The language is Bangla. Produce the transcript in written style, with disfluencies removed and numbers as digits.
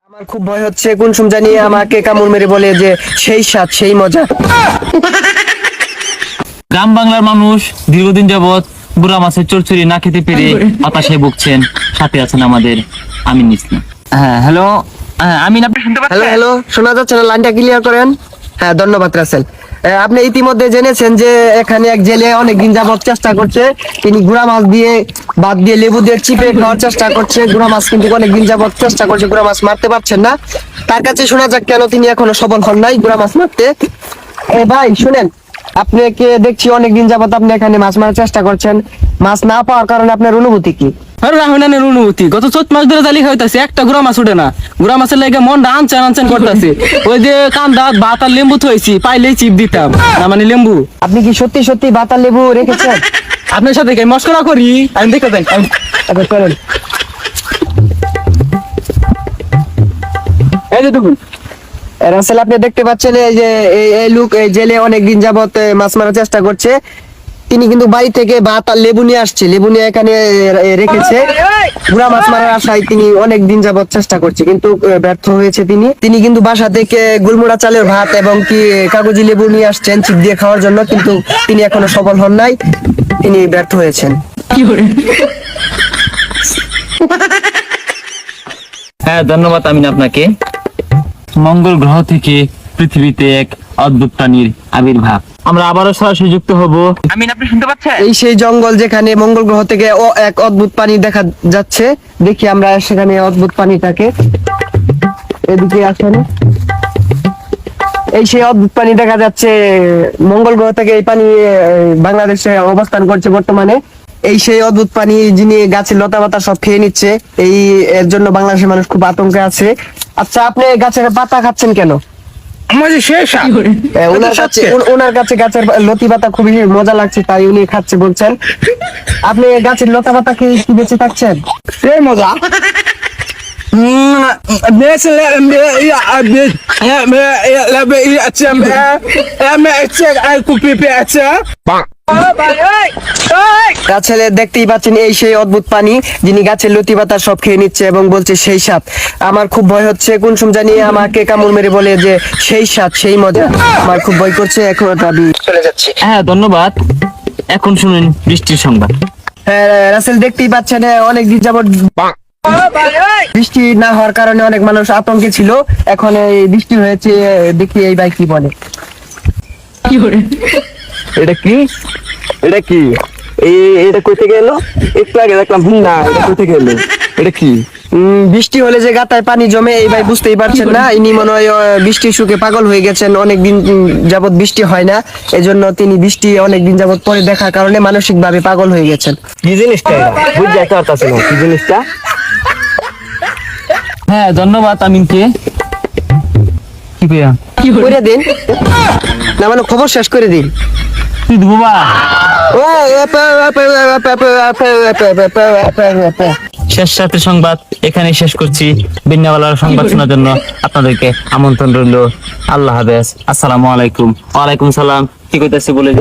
আমার খুব ভয় হচ্ছে কুনসুম জানি আমাকে কামড় মেরে বলে যে সেই স্বাদ সেই মজা। গ্রাম বাংলার মানুষ দীর্ঘদিন যাবৎ বুড়া মাছের চচ্চড়ি না খেতে পেরে হতাশায় ভুগছেন। সাথে আছেন আমাদের আমিন ইসলাম। হ্যাঁ হ্যালো, আমিন আপনি শুনতে হ্যালো পাচ্ছেন? হ্যালো, শোনা যাচ্ছে না? লাইনটা ক্লিয়ার করেন। হ্যাঁ, ধন্যবাদ রাসেল। আপনি ইতিমধ্যে জেনেছেন যে এখানে এক জেলে অনেকদিন যাবত চেষ্টা করছে, তিনি গুড়া মাছ দিয়ে ভাত দিয়ে লেবু দিয়ে চিপে খাওয়ার চেষ্টা করছে। গুড়া মাছ কিন্তু অনেকদিন যাবত চেষ্টা করছে, গুড়া মাছ মারতে পারছেন না। তার কাছে শোনা যাক কেন তিনি এখনো সফল হন নাই গুড়া মাছ মারতে। ভাই শুনেন, আপনাকে দেখছি অনেকদিন যাবত আপনি এখানে মাছ মারার চেষ্টা করছেন, মাছ না পাওয়ার কারণে আপনার অনুভূতি কি? আরে রাহুনানের অনুভূতি গত 4 মাস ধরে জালি খাইতাছে, একটা গুড়া মাছ উঠে না। গুড়া মাছের লাগে মনটা আনচান আনচান করতেছে। ওই যে কান্দা ভাত আর লেম্বু থইছি, পাইলেই চিপ দিতাম না, মানে লেম্বু। আপনি কি সত্যি সত্যি বাতার লেবু রেখেছেন? আপনার সাথে কি মস্করা করি? আমি দেখে যাই। আচ্ছা, চলেন। এই যে দেখুন, রাসেল, আপনি দেখতে পাচ্ছেন এই যে এই লোক এই জেলে অনেকদিন যাবত মাছ মারার চেষ্টা করছে। তিনি কিন্তু বাড়ি থেকে ভাত আর লেবু নিয়ে আসছে, লেবু নিয়ে এখানে রেখেছে। গুড়া মাছ মারার আশায় তিনি অনেকদিন যাবত চেষ্টা করছে, কিন্তু ব্যর্থ হয়েছে। তিনি কিন্তু বাসা থেকে গুলমুড়া চালের ভাত এবং কি কাগজি লেবু নিয়ে আসছেন চিপ দিয়ে খাওয়ার জন্য, কিন্তু তিনি এখনো সফল হন নাই, তিনি ব্যর্থ হয়েছেন। হ্যাঁ ধন্যবাদ আমিন আপনাকে। মঙ্গল গ্রহ থেকে পৃথিবীতে এক অদ্ভুত প্রাণীর আবির্ভাব। আমরা আবারও সরাসরি যুক্ত হব। আমিন আপনি শুনতে পাচ্ছেন? এই সেই জঙ্গল যেখানে মঙ্গল গ্রহ থেকে এক অদ্ভুত প্রাণী দেখা যাচ্ছে। দেখি আমরা সেখানে অদ্ভুত প্রাণীটাকে, এদিকে আসেন। এই সেই অদ্ভুত প্রাণী দেখা যাচ্ছে মঙ্গল গ্রহ থেকে। এই প্রাণী বাংলাদেশে অবস্থান করছে বর্তমানে। এই সেই অদ্ভুত প্রাণী যিনি গাছের লতা পাতা সব খেয়ে নিচ্ছে। এর জন্য বাংলাদেশের মানুষ খুব আতঙ্কে আছে। আচ্ছা, আপনি গাছের পাতা খাচ্ছেন কেন? ওনার কাছে গাছের লতি পাতা খুবই মজা লাগছে, তাই উনি খাচ্ছে বলছেন। আপনি গাছের লতা পাতা খেয়ে কি বেঁচে থাকছেন? সেই মজা। গাছের দেখতেই পাচ্ছেন এই সেই অদ্ভুত প্রাণী যিনি গাছের লতি পাতা সব খেয়ে নিচ্ছে এবং বলছে সেই স্বাদ। আমার খুব ভয় হচ্ছে কুনসুম জানি আমাকে কামড় মেরে বলে যে সেই স্বাদ সেই মজা। আমার খুব ভয় করছে, এখন আমি চলে যাচ্ছি। হ্যাঁ ধন্যবাদ। এখন শুনুন বৃষ্টির সংবাদ। হ্যাঁ রাসেল, দেখতেই পাচ্ছেন অনেক দিন যাবত বৃষ্টি না হওয়ার কারণে অনেক মানুষ আতঙ্কে ছিল। এখন এই বৃষ্টি হয়েছে, দেখি এই ভাই কি বলে। এটা কি? এটা কি? এটা কই থেকে এলো? একটু আগে দেখলাম না, এটা কই থেকে এলো? এটা কি? বৃষ্টি হলে যে গাতায় পানি জমে, এই ভাই বুঝতেই পারছেন না। ইনি মনে হয় বৃষ্টির সুখে পাগল হয়ে গেছেন। অনেকদিন যাবত বৃষ্টি হয় না, এজন্য তিনি বৃষ্টি অনেকদিন যাবত পরে দেখার কারণে মানসিক ভাবে পাগল হয়ে গেছেন। কি জিনিসটা? বুঝতে পারতাছি না কি জিনিসটা। হ্যাঁ ধন্যবাদ আমিনকে। কি কইয়া করে দিন না, মানে খবর শেষ করে দিন। তুই বাবা শেষ রাতের সংবাদ এখানে শেষ করছি। বিন্যাওয়ালার সংবাদ শোনার জন্য আপনাদেরকে আমন্ত্রণ রইল। আল্লাহ হাফেজ। আসসালামু আলাইকুম। ওয়ালাইকুম সালাম। কি কইতাছি বলে